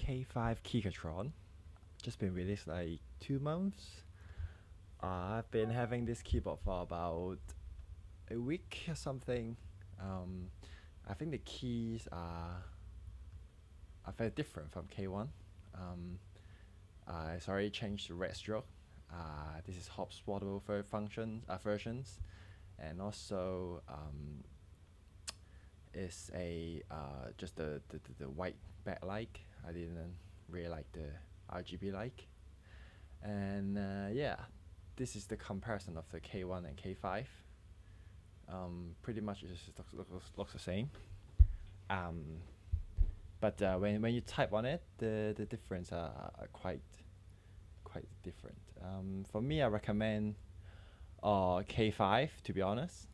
K5 keychron. Just been released like 2 months. I've been having this keyboard for about a week or something. Um, I think the keys are very different from K1. Um, it's already changed to red stroke. This is hop swappable versions, and also is a just the white backlight. I didn't really like the RGB like, and yeah, this is the comparison of the K1 and K5. Pretty much it just looks the same. Um, but when you type on it, the difference are quite different. For me, I recommend K5 to be honest.